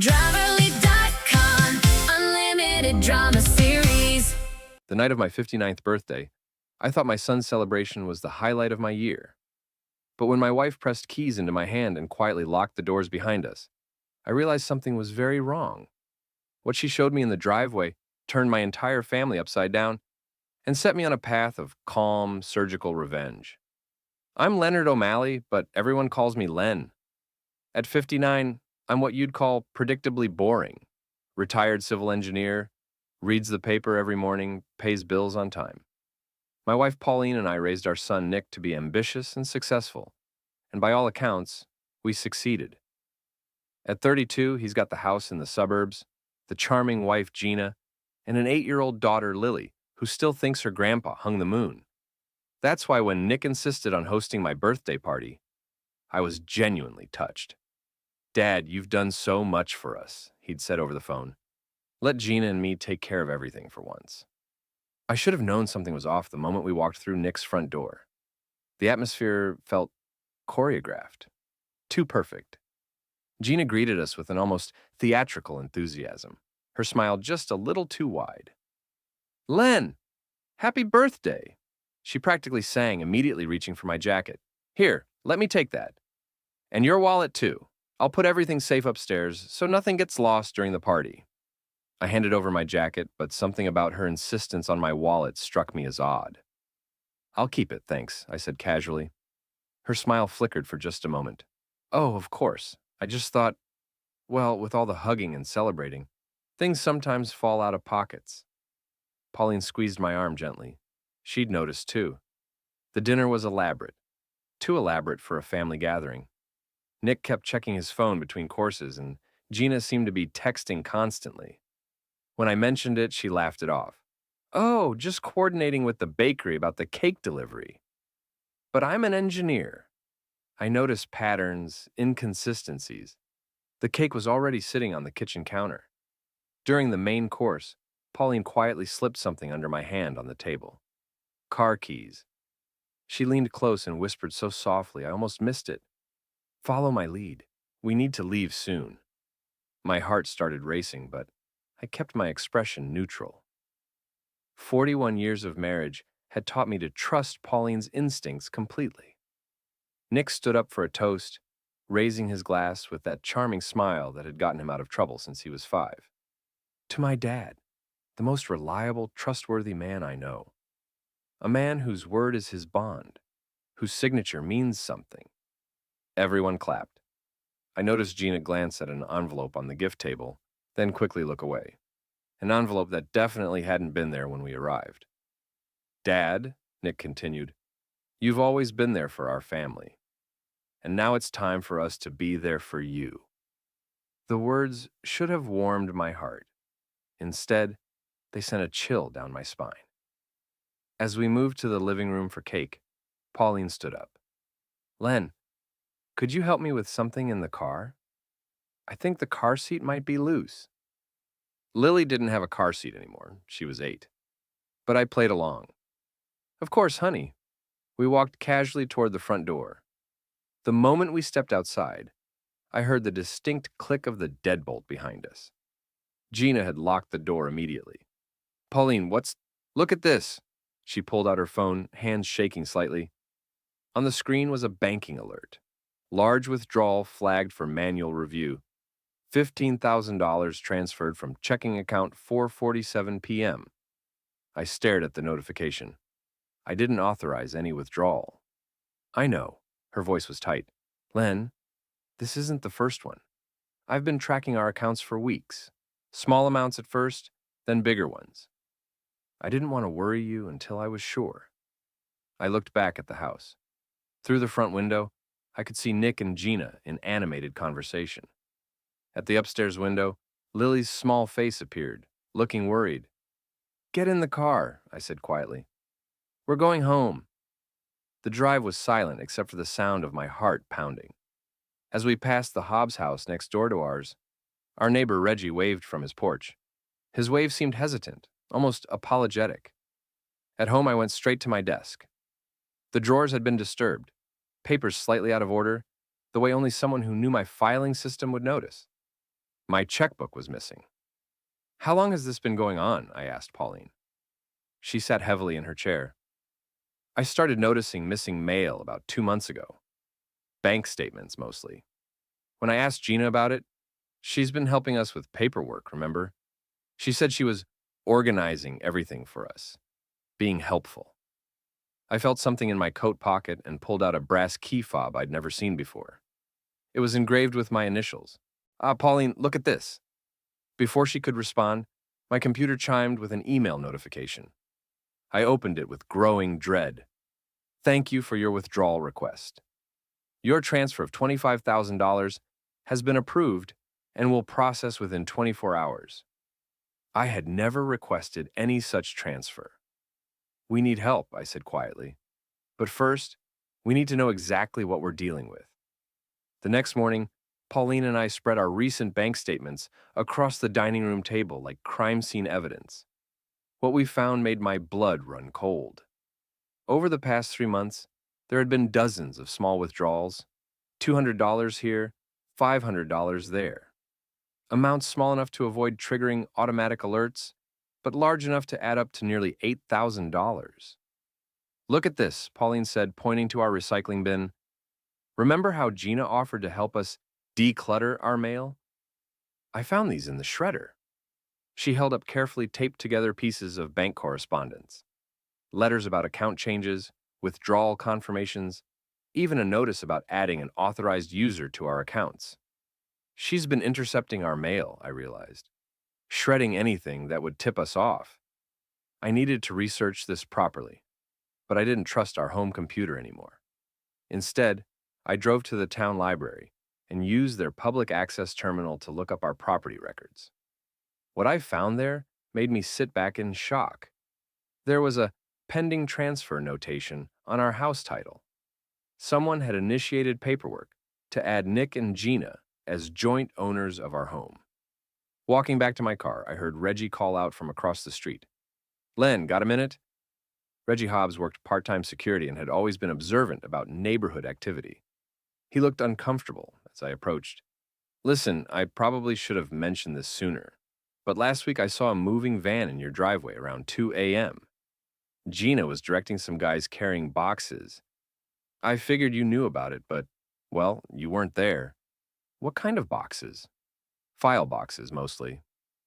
Driverly.com, unlimited drama series. The night of my 59th birthday, I thought my son's celebration was the highlight of my year. But when my wife pressed keys into my hand and quietly locked the doors behind us, I realized something was very wrong. What she showed me in the driveway turned my entire family upside down and set me on a path of calm, surgical revenge. I'm Leonard O'Malley, but everyone calls me Len. At 59, I'm what you'd call predictably boring. Retired civil engineer, reads the paper every morning, pays bills on time. My wife Pauline and I raised our son Nick to be ambitious and successful, and by all accounts, we succeeded. At 32, he's got the house in the suburbs, the charming wife Gina, and an 8-year-old daughter Lily, who still thinks her grandpa hung the moon. That's why when Nick insisted on hosting my birthday party, I was genuinely touched. "Dad, you've done so much for us," he'd said over the phone. "Let Gina and me take care of everything for once." I should have known something was off the moment we walked through Nick's front door. The atmosphere felt choreographed. Too perfect. Gina greeted us with an almost theatrical enthusiasm, her smile just a little too wide. "Len, happy birthday!" She practically sang, immediately reaching for my jacket. "Here, let me take that. And your wallet, too. I'll put everything safe upstairs so nothing gets lost during the party." I handed over my jacket, but something about her insistence on my wallet struck me as odd. "I'll keep it, thanks," I said casually. Her smile flickered for just a moment. "Oh, of course. I just thought, well, with all the hugging and celebrating, things sometimes fall out of pockets." Pauline squeezed my arm gently. She'd noticed, too. The dinner was elaborate. Too elaborate for a family gathering. Nick kept checking his phone between courses, and Gina seemed to be texting constantly. When I mentioned it, she laughed it off. "Oh, just coordinating with the bakery about the cake delivery." But I'm an engineer. I noticed patterns, inconsistencies. The cake was already sitting on the kitchen counter. During the main course, Pauline quietly slipped something under my hand on the table. Car keys. She leaned close and whispered so softly I almost missed it. "Follow my lead. We need to leave soon." My heart started racing, but I kept my expression neutral. 41 years of marriage had taught me to trust Pauline's instincts completely. Nick stood up for a toast, raising his glass with that charming smile that had gotten him out of trouble since he was 5. "To my dad, the most reliable, trustworthy man I know. A man whose word is his bond, whose signature means something." Everyone clapped. I noticed Gina glance at an envelope on the gift table, then quickly look away. An envelope that definitely hadn't been there when we arrived. "Dad," Nick continued, "you've always been there for our family. And now it's time for us to be there for you." The words should have warmed my heart. Instead, they sent a chill down my spine. As we moved to the living room for cake, Pauline stood up. "Len, could you help me with something in the car? I think the car seat might be loose." Lily didn't have a car seat anymore. She was 8. But I played along. "Of course, honey." We walked casually toward the front door. The moment we stepped outside, I heard the distinct click of the deadbolt behind us. Gina had locked the door immediately. "Pauline, look at this." She pulled out her phone, hands shaking slightly. On the screen was a banking alert. Large withdrawal flagged for manual review. $15,000 transferred from checking account 4:47 p.m. I stared at the notification. I didn't authorize any withdrawal. "I know." Her voice was tight. "Len, this isn't the first one. I've been tracking our accounts for weeks. Small amounts at first, then bigger ones. I didn't want to worry you until I was sure." I looked back at the house. Through the front window, I could see Nick and Gina in animated conversation. At the upstairs window, Lily's small face appeared, looking worried. "Get in the car," I said quietly. "We're going home." The drive was silent except for the sound of my heart pounding. As we passed the Hobbs house next door to ours, our neighbor Reggie waved from his porch. His wave seemed hesitant, almost apologetic. At home, I went straight to my desk. The drawers had been disturbed, papers slightly out of order, the way only someone who knew my filing system would notice. My checkbook was missing. How long has this been going on? I asked Pauline. She sat heavily in her chair. I started noticing missing mail about 2 months ago. Bank statements, mostly. When I asked Gina about it, she's been helping us with paperwork, remember? She said she was organizing everything for us, being helpful. I felt something in my coat pocket and pulled out a brass key fob I'd never seen before. It was engraved with my initials. Pauline, look at this. Before she could respond, my computer chimed with an email notification. I opened it with growing dread. Thank you for your withdrawal request. Your transfer of $25,000 has been approved and will process within 24 hours. I had never requested any such transfer. We need help, I said quietly. But first, we need to know exactly what we're dealing with. The next morning, Pauline and I spread our recent bank statements across the dining room table like crime scene evidence. What we found made my blood run cold. Over the past 3 months, there had been dozens of small withdrawals, $200 here, $500 there. Amounts small enough to avoid triggering automatic alerts, but large enough to add up to nearly $8,000. Look at this, Pauline said, pointing to our recycling bin. Remember how Gina offered to help us declutter our mail? I found these in the shredder. She held up carefully taped together pieces of bank correspondence. Letters about account changes, withdrawal confirmations, even a notice about adding an authorized user to our accounts. She's been intercepting our mail, I realized, shredding anything that would tip us off. I needed to research this properly, but I didn't trust our home computer anymore. Instead, I drove to the town library and used their public access terminal to look up our property records. What I found there made me sit back in shock. There was a pending transfer notation on our house title. Someone had initiated paperwork to add Nick and Gina as joint owners of our home. Walking back to my car, I heard Reggie call out from across the street. Len, got a minute? Reggie Hobbs worked part-time security and had always been observant about neighborhood activity. He looked uncomfortable as I approached. Listen, I probably should have mentioned this sooner, but last week I saw a moving van in your driveway around 2 a.m. Gina was directing some guys carrying boxes. I figured you knew about it, but, well, you weren't there. What kind of boxes? File boxes, mostly.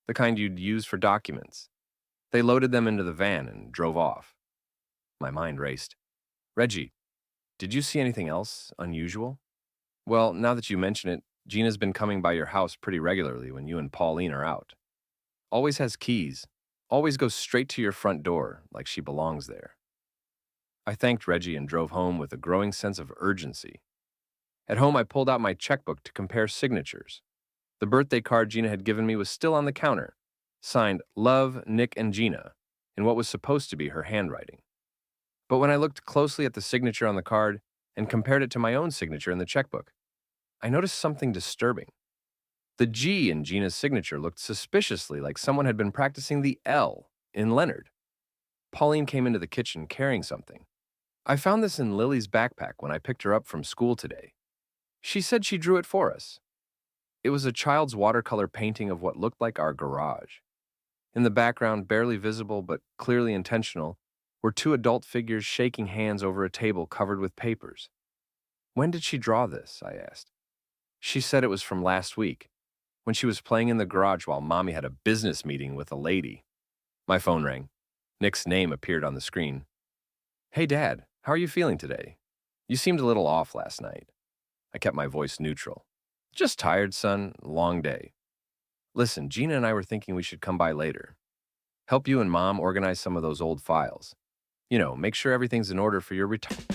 The kind you'd use for documents. They loaded them into the van and drove off. My mind raced. Reggie, did you see anything else unusual? Well, now that you mention it, Gina's been coming by your house pretty regularly when you and Pauline are out. Always has keys. Always goes straight to your front door, like she belongs there. I thanked Reggie and drove home with a growing sense of urgency. At home, I pulled out my checkbook to compare signatures. The birthday card Gina had given me was still on the counter, signed Love, Nick, and Gina, in what was supposed to be her handwriting. But when I looked closely at the signature on the card and compared it to my own signature in the checkbook, I noticed something disturbing. The G in Gina's signature looked suspiciously like someone had been practicing the L in Leonard. Pauline came into the kitchen carrying something. I found this in Lily's backpack when I picked her up from school today. She said she drew it for us. It was a child's watercolor painting of what looked like our garage. In the background, barely visible but clearly intentional, were two adult figures shaking hands over a table covered with papers. When did she draw this? I asked. She said it was from last week, when she was playing in the garage while Mommy had a business meeting with a lady. My phone rang. Nick's name appeared on the screen. Hey, Dad, how are you feeling today? You seemed a little off last night. I kept my voice neutral. Just tired, son. Long day. Listen, Gina and I were thinking we should come by later. Help you and Mom organize some of those old files. You know, make sure everything's in order for your retirement.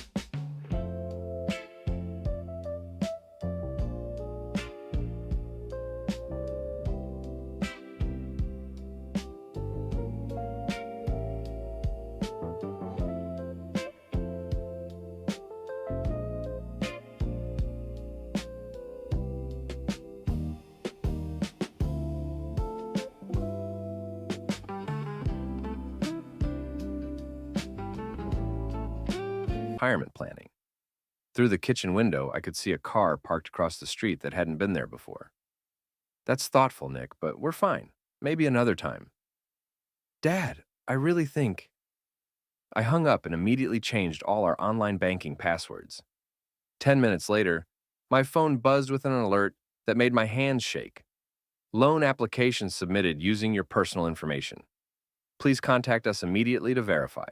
Planning. Through the kitchen window, I could see a car parked across the street that hadn't been there before. That's thoughtful, Nick, but we're fine. Maybe another time. Dad, I really think. I hung up and immediately changed all our online banking passwords. 10 minutes later, my phone buzzed with an alert that made my hands shake. Loan application submitted using your personal information. Please contact us immediately to verify.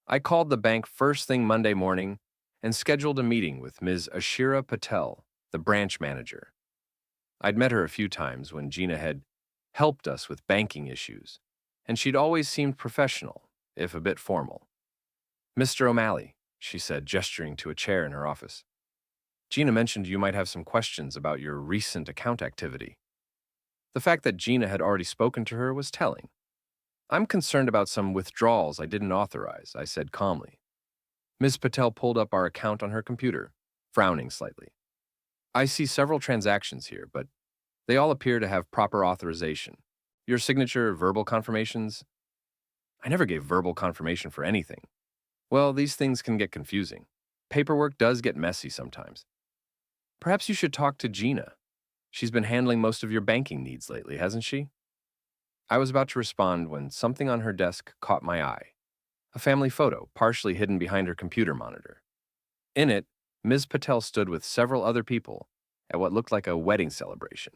I called the bank first thing Monday morning and scheduled a meeting with Ms. Ashira Patel, the branch manager. I'd met her a few times when Gina had helped us with banking issues, and she'd always seemed professional, if a bit formal. Mr. O'Malley, she said, gesturing to a chair in her office. Gina mentioned you might have some questions about your recent account activity. The fact that Gina had already spoken to her was telling. I'm concerned about some withdrawals I didn't authorize, I said calmly. Ms. Patel pulled up our account on her computer, frowning slightly. I see several transactions here, but they all appear to have proper authorization. Your signature, verbal confirmations? I never gave verbal confirmation for anything. Well, these things can get confusing. Paperwork does get messy sometimes. Perhaps you should talk to Gina. She's been handling most of your banking needs lately, hasn't she? I was about to respond when something on her desk caught my eye. A family photo, partially hidden behind her computer monitor. In it, Ms. Patel stood with several other people at what looked like a wedding celebration.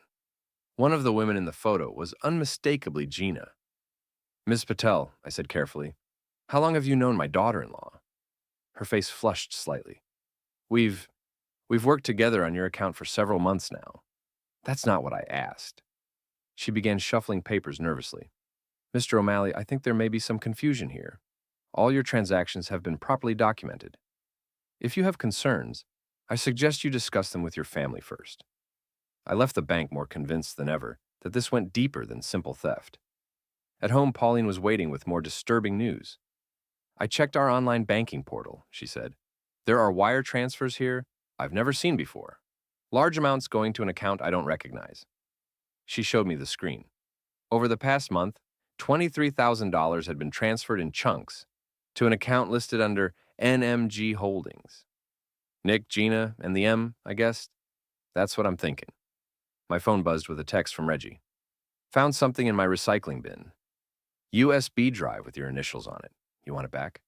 One of the women in the photo was unmistakably Gina. Ms. Patel, I said carefully, how long have you known my daughter-in-law? Her face flushed slightly. We've worked together on your account for several months now. That's not what I asked. She began shuffling papers nervously. Mr. O'Malley, I think there may be some confusion here. All your transactions have been properly documented. If you have concerns, I suggest you discuss them with your family first. I left the bank more convinced than ever that this went deeper than simple theft. At home, Pauline was waiting with more disturbing news. I checked our online banking portal, she said. There are wire transfers here I've never seen before. Large amounts going to an account I don't recognize. She showed me the screen. Over the past month, $23,000 had been transferred in chunks to an account listed under NMG Holdings. Nick, Gina, and the M, I guess. That's what I'm thinking. My phone buzzed with a text from Reggie. Found something in my recycling bin. USB drive with your initials on it. You want it back?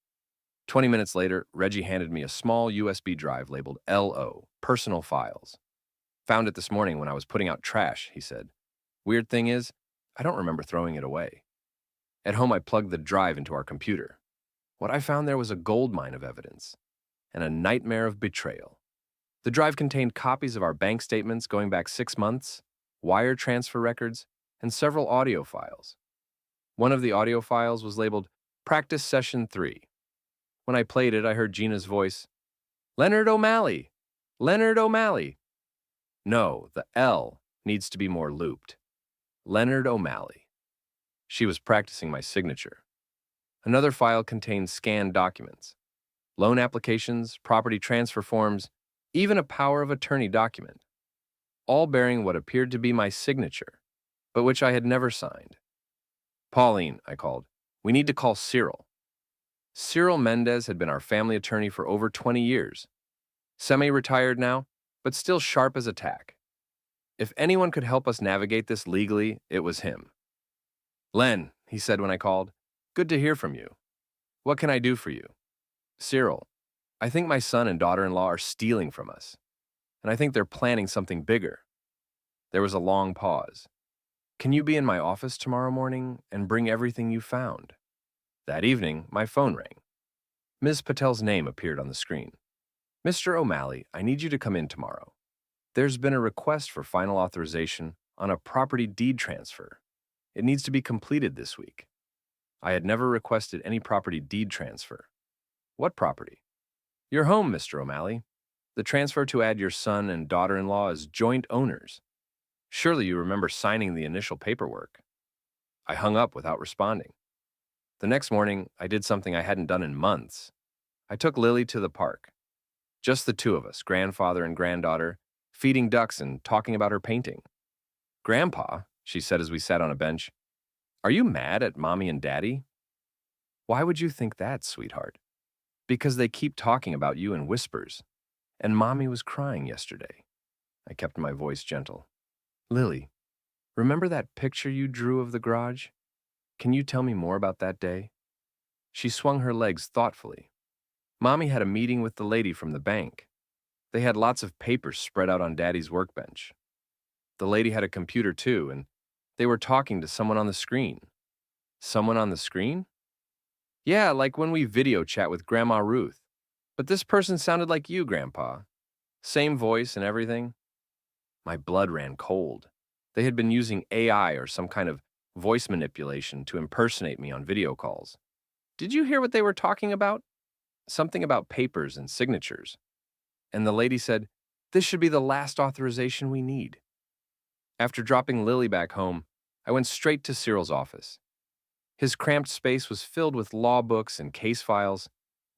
20 minutes later, Reggie handed me a small USB drive labeled LO, Personal Files. Found it this morning when I was putting out trash, he said. Weird thing is, I don't remember throwing it away. At home, I plugged the drive into our computer. What I found there was a goldmine of evidence and a nightmare of betrayal. The drive contained copies of our bank statements going back 6 months, wire transfer records, and several audio files. One of the audio files was labeled Practice Session 3. When I played it, I heard Gina's voice, Leonard O'Malley! Leonard O'Malley! No, the L needs to be more looped. Leonard O'Malley. She was practicing my signature. Another file contained scanned documents, loan applications, property transfer forms, even a power of attorney document, all bearing what appeared to be my signature, but which I had never signed. Pauline, I called. We need to call Cyril. Cyril Mendez had been our family attorney for over 20 years. Semi-retired now, but still sharp as a tack. If anyone could help us navigate this legally, it was him. Len, he said when I called, good to hear from you. What can I do for you? Cyril, I think my son and daughter-in-law are stealing from us, and I think they're planning something bigger. There was a long pause. Can you be in my office tomorrow morning and bring everything you found? That evening, my phone rang. Ms. Patel's name appeared on the screen. Mr. O'Malley, I need you to come in tomorrow. There's been a request for final authorization on a property deed transfer. It needs to be completed this week. I had never requested any property deed transfer. What property? Your home, Mr. O'Malley. The transfer to add your son and daughter-in-law as joint owners. Surely you remember signing the initial paperwork. I hung up without responding. The next morning, I did something I hadn't done in months. I took Lily to the park. Just the two of us, grandfather and granddaughter, feeding ducks and talking about her painting. Grandpa, she said as we sat on a bench, are you mad at Mommy and Daddy? Why would you think that, sweetheart? Because they keep talking about you in whispers. And Mommy was crying yesterday. I kept my voice gentle. Lily, remember that picture you drew of the garage? Can you tell me more about that day? She swung her legs thoughtfully. Mommy had a meeting with the lady from the bank. They had lots of papers spread out on Daddy's workbench. The lady had a computer too, and they were talking to someone on the screen. Someone on the screen? Yeah, like when we video chat with Grandma Ruth. But this person sounded like you, Grandpa. Same voice and everything. My blood ran cold. They had been using AI or some kind of voice manipulation to impersonate me on video calls. Did you hear what they were talking about? Something about papers and signatures. And the lady said, "This should be the last authorization we need." After dropping Lily back home, I went straight to Cyril's office. His cramped space was filled with law books and case files,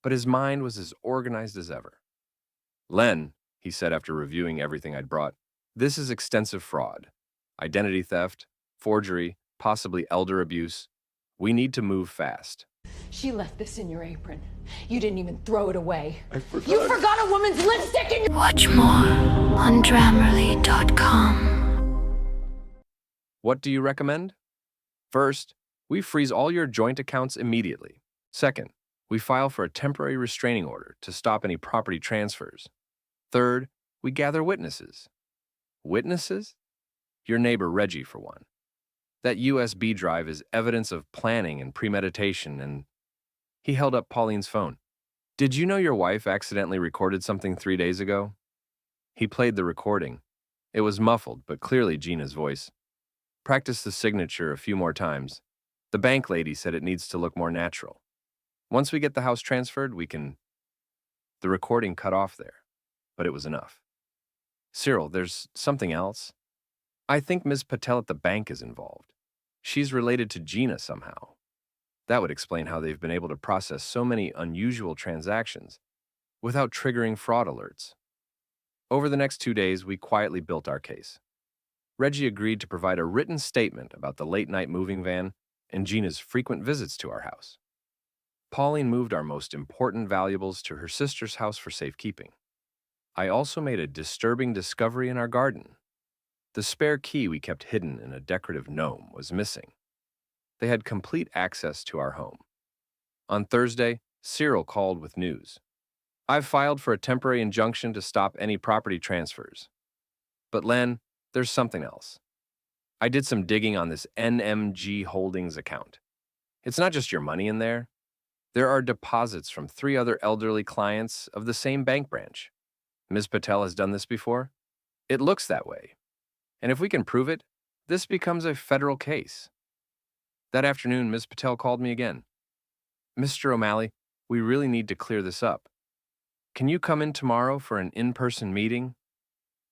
but his mind was as organized as ever. "Len," he said after reviewing everything I'd brought, "this is extensive fraud. Identity theft, forgery, possibly elder abuse. We need to move fast." She left this in your apron. You didn't even throw it away. You forgot a woman's lipstick in your— Watch more on Grammarly.com. What do you recommend? First, we freeze all your joint accounts immediately. Second, we file for a temporary restraining order to stop any property transfers. Third, we gather witnesses. Witnesses? Your neighbor Reggie, for one. That USB drive is evidence of planning and premeditation, and he held up Pauline's phone. "Did you know your wife accidentally recorded something 3 days ago?" He played the recording. It was muffled, but clearly Gina's voice. "Practice the signature a few more times. The bank lady said it needs to look more natural. Once we get the house transferred, we can—" The recording cut off there, but it was enough. "Cyril, there's something else. I think Ms. Patel at the bank is involved. She's related to Gina somehow. That would explain how they've been able to process so many unusual transactions without triggering fraud alerts." Over the next 2 days, we quietly built our case. Reggie agreed to provide a written statement about the late-night moving van and Gina's frequent visits to our house. Pauline moved our most important valuables to her sister's house for safekeeping. I also made a disturbing discovery in our garden. The spare key we kept hidden in a decorative gnome was missing. They had complete access to our home. On Thursday, Cyril called with news. "I've filed for a temporary injunction to stop any property transfers. But Len, there's something else. I did some digging on this NMG Holdings account. It's not just your money in there. There are deposits from 3 other elderly clients of the same bank branch. Ms. Patel has done this before. It looks that way. And if we can prove it, this becomes a federal case." That afternoon, Ms. Patel called me again. "Mr. O'Malley, we really need to clear this up. Can you come in tomorrow for an in-person meeting?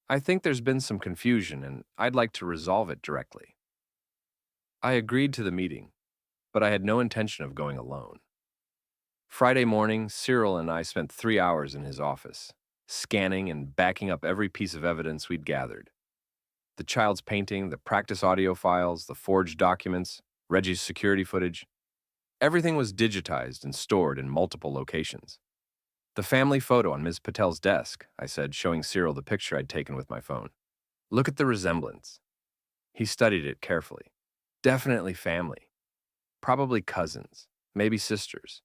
I think there's been some confusion, and I'd like to resolve it directly." I agreed to the meeting, but I had no intention of going alone. Friday morning, Cyril and I spent 3 hours in his office, scanning and backing up every piece of evidence we'd gathered. The child's painting, the practice audio files, the forged documents, Reggie's security footage. Everything was digitized and stored in multiple locations. "The family photo on Ms. Patel's desk," I said, showing Cyril the picture I'd taken with my phone. "Look at the resemblance." He studied it carefully. Definitely family. Probably cousins, maybe sisters.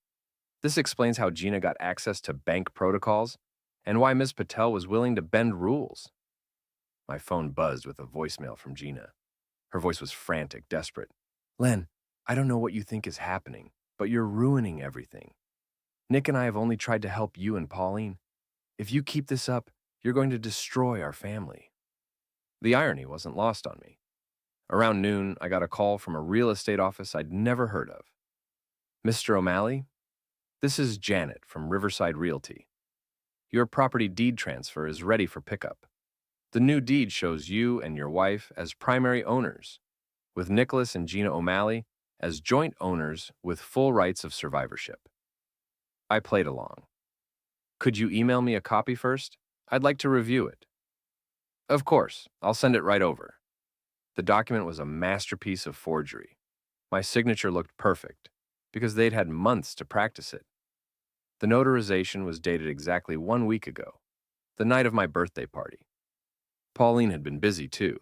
This explains how Gina got access to bank protocols and why Ms. Patel was willing to bend rules. My phone buzzed with a voicemail from Gina. Her voice was frantic, desperate. "Len, I don't know what you think is happening, but you're ruining everything. Nick and I have only tried to help you and Pauline. If you keep this up, you're going to destroy our family." The irony wasn't lost on me. Around noon, I got a call from a real estate office I'd never heard of. "Mr. O'Malley, this is Janet from Riverside Realty. Your property deed transfer is ready for pickup. The new deed shows you and your wife as primary owners, with Nicholas and Gina O'Malley as joint owners with full rights of survivorship." I played along. "Could you email me a copy first? I'd like to review it." "Of course, I'll send it right over." The document was a masterpiece of forgery. My signature looked perfect, because they'd had months to practice it. The notarization was dated exactly 1 week ago, the night of my birthday party. Pauline had been busy, too.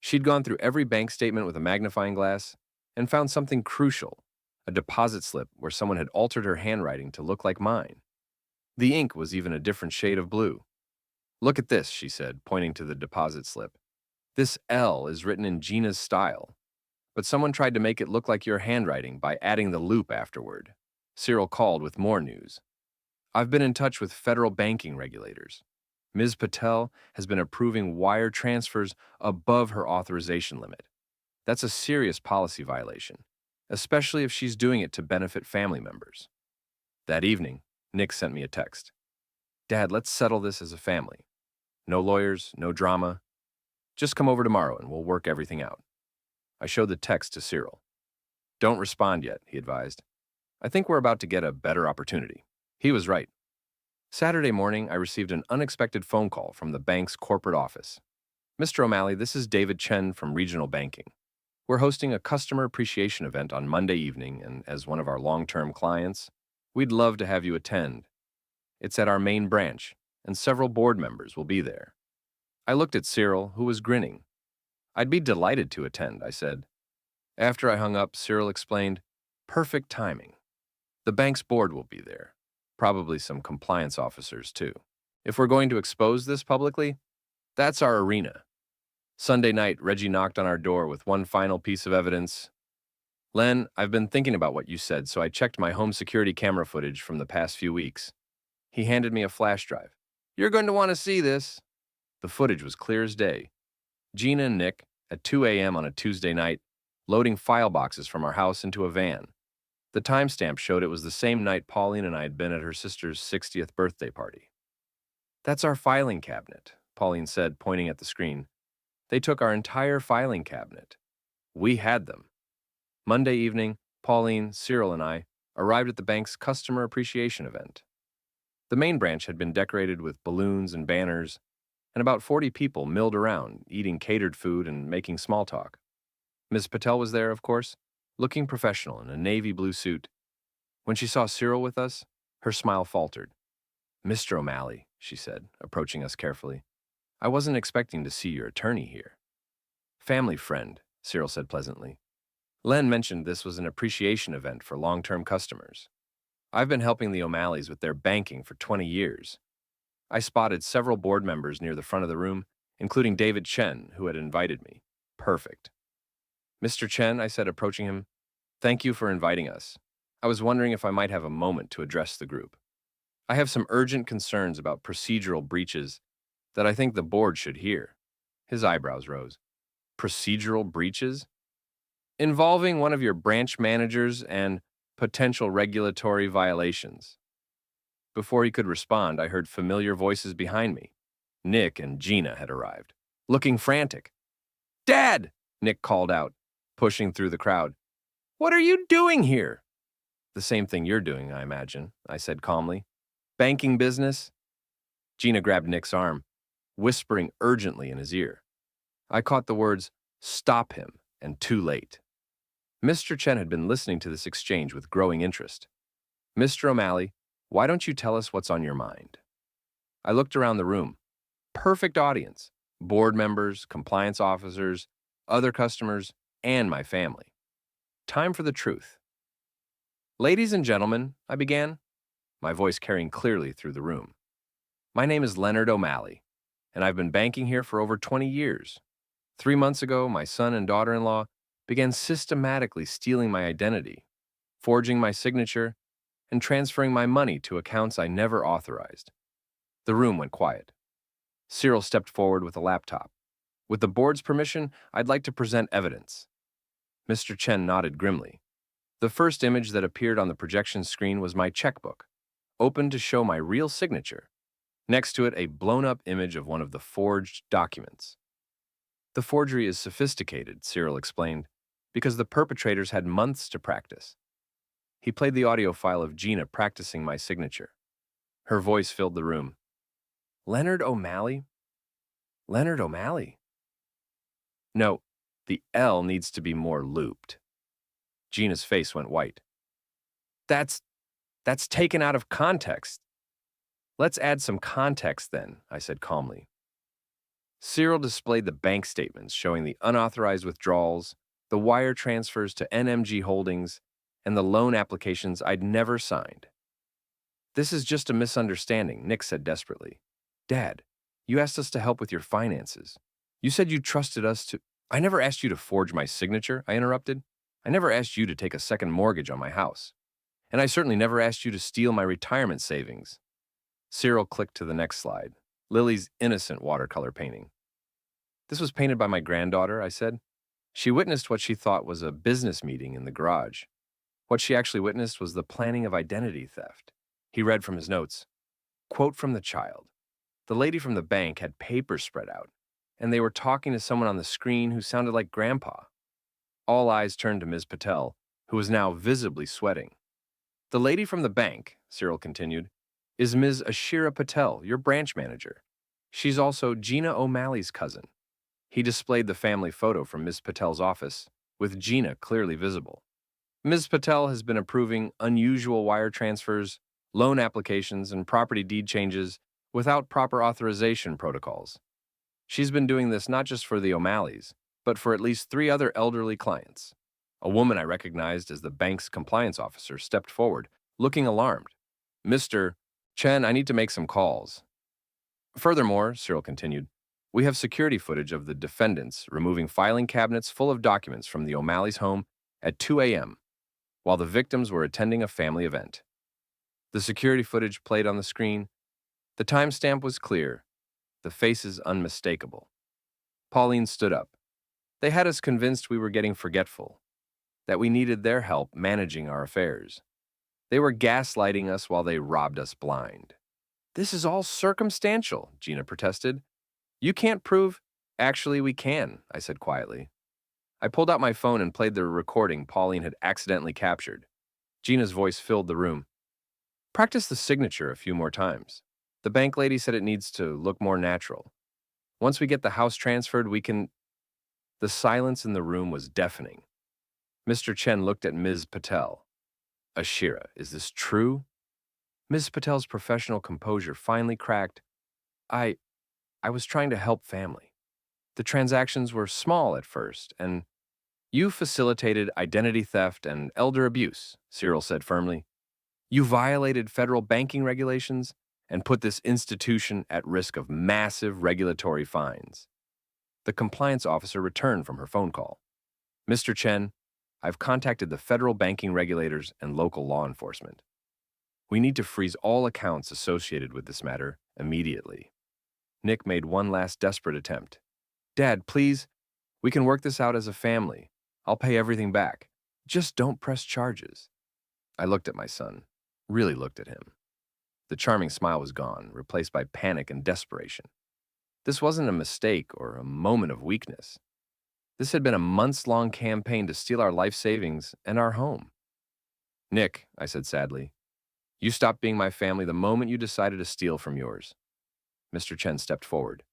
She'd gone through every bank statement with a magnifying glass and found something crucial, a deposit slip where someone had altered her handwriting to look like mine. The ink was even a different shade of blue. "Look at this," she said, pointing to the deposit slip. "This L is written in Gina's style, but someone tried to make it look like your handwriting by adding the loop afterward." Cyril called with more news. "I've been in touch with federal banking regulators. Ms. Patel has been approving wire transfers above her authorization limit. That's a serious policy violation, especially if she's doing it to benefit family members." That evening, Nick sent me a text. "Dad, let's settle this as a family. No lawyers, no drama. Just come over tomorrow and we'll work everything out." I showed the text to Cyril. "Don't respond yet," he advised. "I think we're about to get a better opportunity." He was right. Saturday morning, I received an unexpected phone call from the bank's corporate office. "Mr. O'Malley, this is David Chen from Regional Banking. We're hosting a customer appreciation event on Monday evening, and as one of our long-term clients, we'd love to have you attend. It's at our main branch, and several board members will be there." I looked at Cyril, who was grinning. "I'd be delighted to attend," I said. After I hung up, Cyril explained, "Perfect timing. The bank's board will be there. Probably some compliance officers, too. If we're going to expose this publicly, that's our arena." Sunday night, Reggie knocked on our door with one final piece of evidence. "Len, I've been thinking about what you said, so I checked my home security camera footage from the past few weeks." He handed me a flash drive. "You're going to want to see this." The footage was clear as day. Gina and Nick, at 2 a.m. on a Tuesday night, loading file boxes from our house into a van. The timestamp showed it was the same night Pauline and I had been at her sister's 60th birthday party. "That's our filing cabinet," Pauline said, pointing at the screen. "They took our entire filing cabinet. We had them." Monday evening, Pauline, Cyril, and I arrived at the bank's customer appreciation event. The main branch had been decorated with balloons and banners, and about 40 people milled around, eating catered food and making small talk. Ms. Patel was there, of course, looking professional in a navy blue suit. When she saw Cyril with us, her smile faltered. "Mr. O'Malley," she said, approaching us carefully, "I wasn't expecting to see your attorney here." "Family friend," Cyril said pleasantly. "Len mentioned this was an appreciation event for long-term customers. I've been helping the O'Malleys with their banking for 20 years. I spotted several board members near the front of the room, including David Chen, who had invited me. Perfect." "Mr. Chen," I said, approaching him, "thank you for inviting us. I was wondering if I might have a moment to address the group. I have some urgent concerns about procedural breaches that I think the board should hear." His eyebrows rose. "Procedural breaches?" "Involving one of your branch managers and potential regulatory violations." Before he could respond, I heard familiar voices behind me. Nick and Gina had arrived, looking frantic. "Dad!" Nick called out, pushing through the crowd. "What are you doing here?" "The same thing you're doing, I imagine," I said calmly. "Banking business?" Gina grabbed Nick's arm, whispering urgently in his ear. I caught the words, "Stop him," and "too late." Mr. Chen had been listening to this exchange with growing interest. "Mr. O'Malley, why don't you tell us what's on your mind?" I looked around the room. Perfect audience. Board members, compliance officers, other customers, and my family. Time for the truth. "Ladies and gentlemen," I began, my voice carrying clearly through the room. "My name is Leonard O'Malley, and I've been banking here for over 20 years. 3 months ago, my son and daughter-in-law began systematically stealing my identity, forging my signature, and transferring my money to accounts I never authorized." The room went quiet. Cyril stepped forward with a laptop. "With the board's permission, I'd like to present evidence." Mr. Chen nodded grimly. The first image that appeared on the projection screen was my checkbook, opened to show my real signature. Next to it, a blown-up image of one of the forged documents. "The forgery is sophisticated," Cyril explained, "because the perpetrators had months to practice." He played the audio file of Gina practicing my signature. Her voice filled the room. "Leonard O'Malley? Leonard O'Malley? No, the L needs to be more looped." Gina's face went white. That's taken out of context." "Let's add some context then," I said calmly. Cyril displayed the bank statements showing the unauthorized withdrawals, the wire transfers to NMG Holdings, and the loan applications I'd never signed. "This is just a misunderstanding," Nick said desperately. "Dad, you asked us to help with your finances. You said you trusted us to—" "I never asked you to forge my signature," I interrupted. "I never asked you to take a second mortgage on my house. And I certainly never asked you to steal my retirement savings." Cyril clicked to the next slide, Lily's innocent watercolor painting. "This was painted by my granddaughter," I said. "She witnessed what she thought was a business meeting in the garage. What she actually witnessed was the planning of identity theft." He read from his notes. Quote from the child: "The lady from the bank had papers spread out, and they were talking to someone on the screen who sounded like Grandpa." All eyes turned to Ms. Patel, who was now visibly sweating. "The lady from the bank," Cyril continued, "is Ms. Ashira Patel, your branch manager. She's also Gina O'Malley's cousin." He displayed the family photo from Ms. Patel's office, with Gina clearly visible. "Ms. Patel has been approving unusual wire transfers, loan applications, and property deed changes without proper authorization protocols. She's been doing this not just for the O'Malleys, but for at least 3 other elderly clients." A woman I recognized as the bank's compliance officer stepped forward, looking alarmed. "Mr. Chen, I need to make some calls." "Furthermore," Cyril continued, "we have security footage of the defendants removing filing cabinets full of documents from the O'Malley's home at 2 a.m. while the victims were attending a family event." The security footage played on the screen. The timestamp was clear, the faces unmistakable. Pauline stood up. "They had us convinced we were getting forgetful, that we needed their help managing our affairs. They were gaslighting us while they robbed us blind." "This is all circumstantial," Gina protested. "You can't prove—" "Actually, we can," I said quietly. I pulled out my phone and played the recording Pauline had accidentally captured. Gina's voice filled the room. "Practice the signature a few more times. The bank lady said it needs to look more natural. Once we get the house transferred, we can—" The silence in the room was deafening. Mr. Chen looked at Ms. Patel. "Ashira, is this true?" Ms. Patel's professional composure finally cracked. I was trying to help family. The transactions were small at first, and—" "You facilitated identity theft and elder abuse," Cyril said firmly. "You violated federal banking regulations and put this institution at risk of massive regulatory fines." The compliance officer returned from her phone call. "Mr. Chen, I've contacted the federal banking regulators and local law enforcement. We need to freeze all accounts associated with this matter immediately." Nick made one last desperate attempt. "Dad, please, we can work this out as a family. I'll pay everything back. Just don't press charges." I looked at my son, really looked at him. The charming smile was gone, replaced by panic and desperation. This wasn't a mistake or a moment of weakness. This had been a months-long campaign to steal our life savings and our home. "Nick," I said sadly, "you stopped being my family the moment you decided to steal from yours." Mr. Chen stepped forward.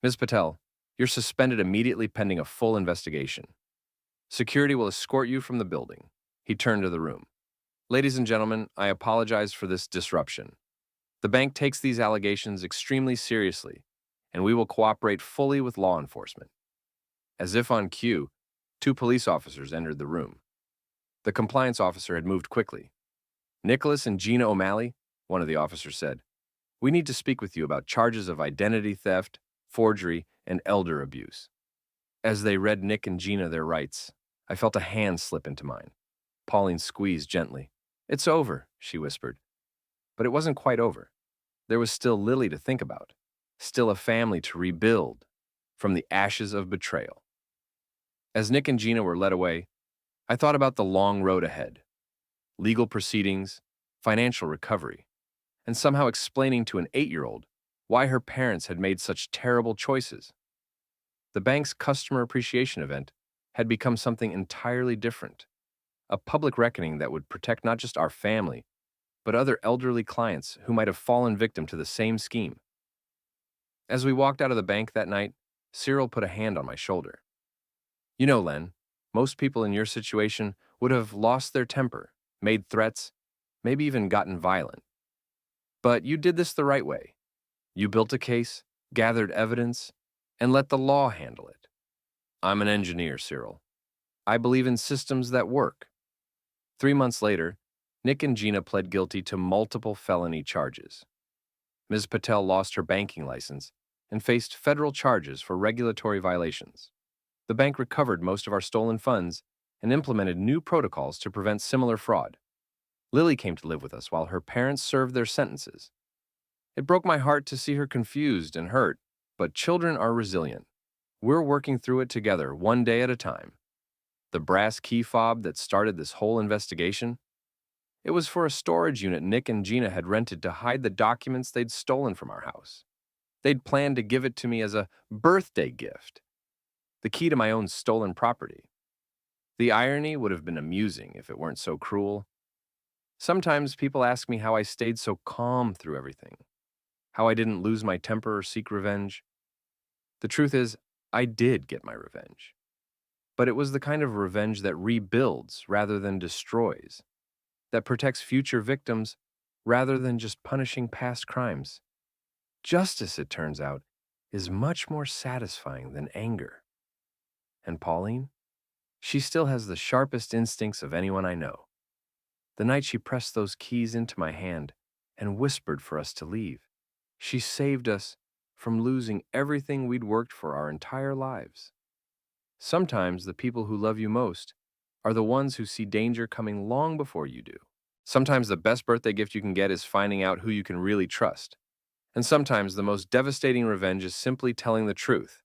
"Ms. Patel, you're suspended immediately pending a full investigation. Security will escort you from the building." He turned to the room. "Ladies and gentlemen, I apologize for this disruption. The bank takes these allegations extremely seriously, and we will cooperate fully with law enforcement." As if on cue, 2 police officers entered the room. The compliance officer had moved quickly. "Nicholas and Gina O'Malley," one of the officers said, "we need to speak with you about charges of identity theft, forgery, and elder abuse." As they read Nick and Gina their rights, I felt a hand slip into mine. Pauline squeezed gently. "It's over," she whispered. But it wasn't quite over. There was still Lily to think about, still a family to rebuild from the ashes of betrayal. As Nick and Gina were led away, I thought about the long road ahead. Legal proceedings, financial recovery, and somehow explaining to an 8-year-old why her parents had made such terrible choices. The bank's customer appreciation event had become something entirely different, a public reckoning that would protect not just our family, but other elderly clients who might have fallen victim to the same scheme. As we walked out of the bank that night, Cyril put a hand on my shoulder. "You know, Len, most people in your situation would have lost their temper, made threats, maybe even gotten violent. But you did this the right way. You built a case, gathered evidence, and let the law handle it. I'm an engineer, Cyril. I believe in systems that work. 3 months later, Nick and Gina pled guilty to multiple felony charges. Ms. Patel lost her banking license and faced federal charges for regulatory violations. The bank recovered most of our stolen funds and implemented new protocols to prevent similar fraud. Lily came to live with us while her parents served their sentences. It broke my heart to see her confused and hurt, but children are resilient. We're working through it together, one day at a time. The brass key fob that started this whole investigation? It was for a storage unit Nick and Gina had rented to hide the documents they'd stolen from our house. They'd planned to give it to me as a birthday gift, the key to my own stolen property. The irony would have been amusing if it weren't so cruel. Sometimes people ask me how I stayed so calm through everything, how I didn't lose my temper or seek revenge. The truth is, I did get my revenge. But it was the kind of revenge that rebuilds rather than destroys, that protects future victims rather than just punishing past crimes. Justice, it turns out, is much more satisfying than anger. And Pauline? She still has the sharpest instincts of anyone I know. The night she pressed those keys into my hand and whispered for us to leave, she saved us from losing everything we'd worked for our entire lives. Sometimes the people who love you most are the ones who see danger coming long before you do. Sometimes the best birthday gift you can get is finding out who you can really trust. And sometimes the most devastating revenge is simply telling the truth.